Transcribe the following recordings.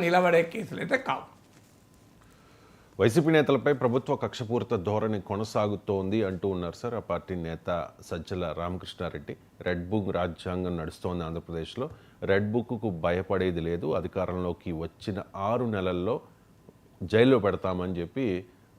నిలబడే కేసులు అయితే కావు. వైసీపీ నేతలపై ప్రభుత్వ కక్షపూరిత ధోరణి కొనసాగుతోంది అంటూ ఉన్నారు సార్ ఆ పార్టీ నేత సజ్జల రామకృష్ణారెడ్డి. రెడ్ బుక్ రాజ్యాంగం నడుస్తోంది ఆంధ్రప్రదేశ్లో. రెడ్ బుక్కు భయపడేది లేదు, అధికారంలోకి వచ్చిన 6 నెలల్లో జైల్లో పెడతామని చెప్పి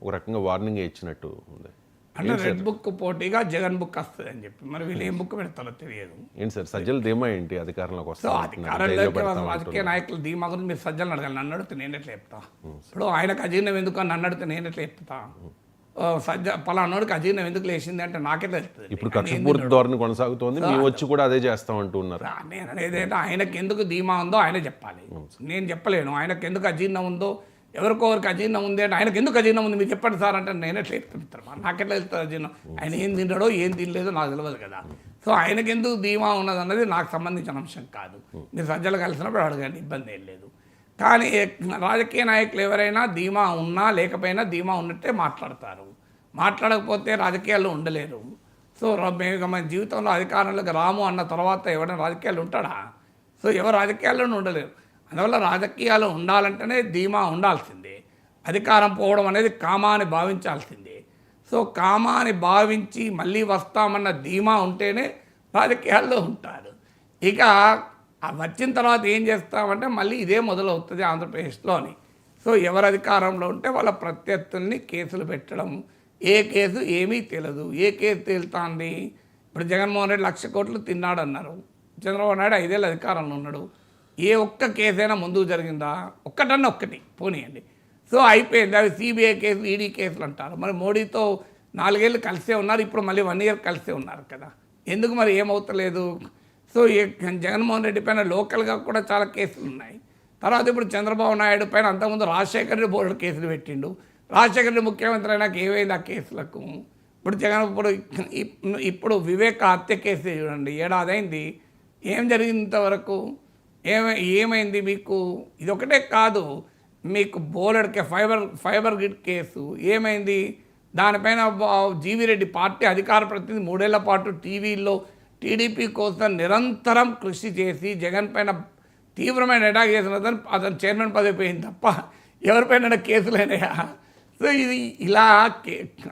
ఒక రకంగా వార్నింగ్ ఇచ్చినట్టు ఉంది. అంటే రెడ్ బుక్ పోటీగా జగన్ బుక్ వస్తుంది అని చెప్పి మరి వీళ్ళు ఏం బుక్ పెడతారో తెలియదు. ఏంటి సార్ సజ్జల ధీమా ఏంటి అధికారంలోకి సో అధికారంలోకి రాజకీయ నాయకులు ధీమా గురించి మీరు సజ్జలు అడగాలి, నన్ను అడిగితే నేను ఎట్లా చెప్తా? ఇప్పుడు ఆయనకు అజీర్ణం ఎందుకు అని నన్ను అడిగితే నేను ఎట్లా చెప్తా? పలానాడికి అజీర్ణం ఎందుకు లేచింది అంటే నాకెట్లా తెలుస్తుంది? ఇప్పుడు కక్షపూరిత ధోరణి కొనసాగుతోంది, మేము వచ్చి కూడా అదే చేస్తాం అంటున్నారు. నేను అనేది ఆయనకి ఎందుకు ధీమా ఉందో ఆయన చెప్పాలి, నేను చెప్పలేను. ఆయనకు ఎందుకు అజీర్ణం ఉందో, ఎవరికొవరికి అజీర్ణం ఉంది అంటే ఆయనకు ఎందుకు అజీర్ణం ఉంది మీరు చెప్పండి సార్ అంటే నేను ఎట్లా చెప్తాను? నాకెట్లా వెళ్తారు అజీర్ణం? ఆయన ఏం తింటాడో ఏం తినలేదో నాకు తెలియదు కదా. సో ఆయనకు ఎందుకు ధీమా ఉన్నది అన్నది నాకు సంబంధించిన అంశం కాదు. మీరు సజ్జలు కలిసినప్పుడు అడగండి, ఇబ్బంది ఏం లేదు. కానీ రాజకీయ నాయకులు ఎవరైనా ధీమా ఉన్నా లేకపోయినా ధీమా ఉన్నట్టే మాట్లాడతారు. మాట్లాడకపోతే రాజకీయాల్లో ఉండలేరు. సో మేము మన జీవితంలో అధికారంలోకి రాము అన్న తర్వాత ఎవరైనా రాజకీయాలు ఉంటాడా? సో ఎవరు రాజకీయాల్లోనూ ఉండలేరు. అందువల్ల రాజకీయాలు ఉండాలంటేనే ధీమా ఉండాల్సిందే. అధికారం పోవడం అనేది కామాని భావించాల్సిందే. సో కామాని భావించి మళ్ళీ వస్తామన్న ధీమా ఉంటేనే రాజకీయాల్లో ఉంటారు. ఇక వచ్చిన తర్వాత ఏం చేస్తామంటే మళ్ళీ ఇదే మొదలవుతుంది ఆంధ్రప్రదేశ్లోని. సో ఎవరు అధికారంలో ఉంటే వాళ్ళ ప్రత్యర్థుల్ని కేసులు పెట్టడం, ఏ కేసు ఏమీ తెలియదు. ఏ కేసు తేలుతుంది? ఇప్పుడు జగన్మోహన్ రెడ్డి 1,00,000 కోట్లు తిన్నాడు అన్నారు. చంద్రబాబు నాయుడు 5 ఏళ్ళు అధికారంలో ఉన్నాడు. ఏ ఒక్క కేసైనా ముందుకు జరిగిందా? ఒక్కటి పోనీయండి. సో అయిపోయింది. అవి సిబిఐ కేసు, ఈడీ కేసులు అంటారు. మరి మోడీతో 4 ఏళ్ళు కలిసే ఉన్నారు, ఇప్పుడు మళ్ళీ 1 ఇయర్ కలిసే ఉన్నారు కదా. ఎందుకు మరి ఏమవుతలేదు? సో జగన్మోహన్ రెడ్డి పైన లోకల్గా కూడా చాలా కేసులు ఉన్నాయి. తర్వాత ఇప్పుడు చంద్రబాబు నాయుడు పైన అంతకుముందు రాజశేఖర రెడ్డి బోర్డు కేసులు పెట్టిండు. రాజశేఖర రెడ్డి ముఖ్యమంత్రి అయినాక ఏమైంది ఆ కేసులకు? ఇప్పుడు జగన్ ఇప్పుడు వివేక హత్య కేసు చూడండి, 7 ఏడాది అయింది. ఏం జరిగింది ఇంతవరకు? ఏమైంది మీకు? ఇది ఒకటే కాదు, మీకు బోలెడ్కే ఫైబర్ గ్రిడ్ కేసు ఏమైంది? దానిపైన జీవిరెడ్డి పార్టీ అధికార ప్రతినిధి 3 ఏళ్ల పాటు టీవీల్లో టీడీపీ కోసం నిరంతరం కృషి చేసి జగన్ పైన తీవ్రమైన అటాక్ చేసిన అతను చైర్మన్ పదవి పోయింది తప్ప ఎవరిపైన కేసులైనాయా? సో ఇది ఇలా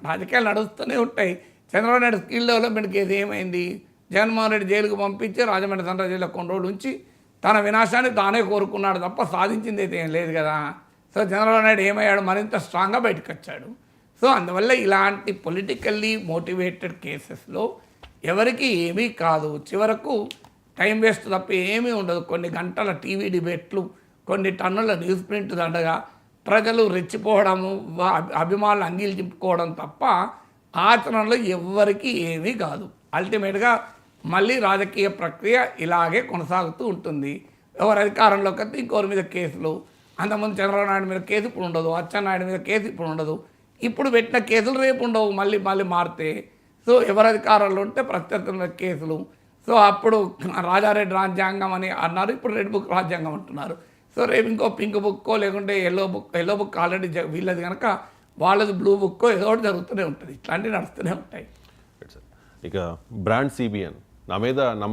రాజకీయాలు నడుస్తూనే ఉంటాయి. Chandrababu Naidu skill development case ఏమైంది? జగన్మోహన్ రెడ్డి జైలుకు పంపించి రాజమండ్రి సెంట్రల్ జైల్లో కొన్ని రోజులు ఉంచి తన వినాశాన్ని తానే కోరుకున్నాడు తప్ప సాధించింది అయితే ఏం లేదు కదా. సో చంద్రబాబు నాయుడు ఏమయ్యాడు? మరింత స్ట్రాంగ్గా బయటకు వచ్చాడు. సో అందువల్ల ఇలాంటి పొలిటికల్లీ మోటివేటెడ్ కేసెస్లో ఎవరికి ఏమీ కాదు, చివరకు టైం వేస్ట్ తప్ప ఏమీ ఉండదు. కొన్ని గంటల టీవీ డిబేట్లు, కొన్ని టన్నుల న్యూస్ ప్రింట్ దండగా ప్రజలు రెచ్చిపోవడము, అభిమానులు అంగీలు చింపుకోవడం తప్ప ఆచరణలో ఎవ్వరికి ఏమీ కాదు. అల్టిమేట్గా మళ్ళీ రాజకీయ ప్రక్రియ ఇలాగే కొనసాగుతూ ఉంటుంది. ఎవరు అధికారంలోకి వస్తే ఇంకోరి మీద కేసులు. అంతకుముందు చంద్రబాబు నాయుడు మీద కేసు ఇప్పుడు ఉండదు, అచ్చెన్నాయుడు మీద కేసు ఇప్పుడు ఉండదు, ఇప్పుడు పెట్టిన కేసులు రేపు ఉండవు, మళ్ళీ మారితే. సో ఎవరు అధికారంలో ఉంటే ప్రత్యర్థుల మీద కేసులు. సో అప్పుడు రాజారెడ్డి రాజ్యాంగం అని అన్నారు, ఇప్పుడు రెడ్ బుక్ రాజ్యాంగం అంటున్నారు. సో రేపు ఇంకో పింక్ బుక్కో లేకుంటే ఎల్లో బుక్ ఆల్రెడీ వీళ్ళది కనుక వాళ్ళది బ్లూ బుక్కో ఏదో ఒకటి జరుగుతూనే ఉంటుంది. ఇట్లాంటివి నడుస్తూనే ఉంటాయి. ఇక బ్రాండ్ సిబిఎన్ నా మీద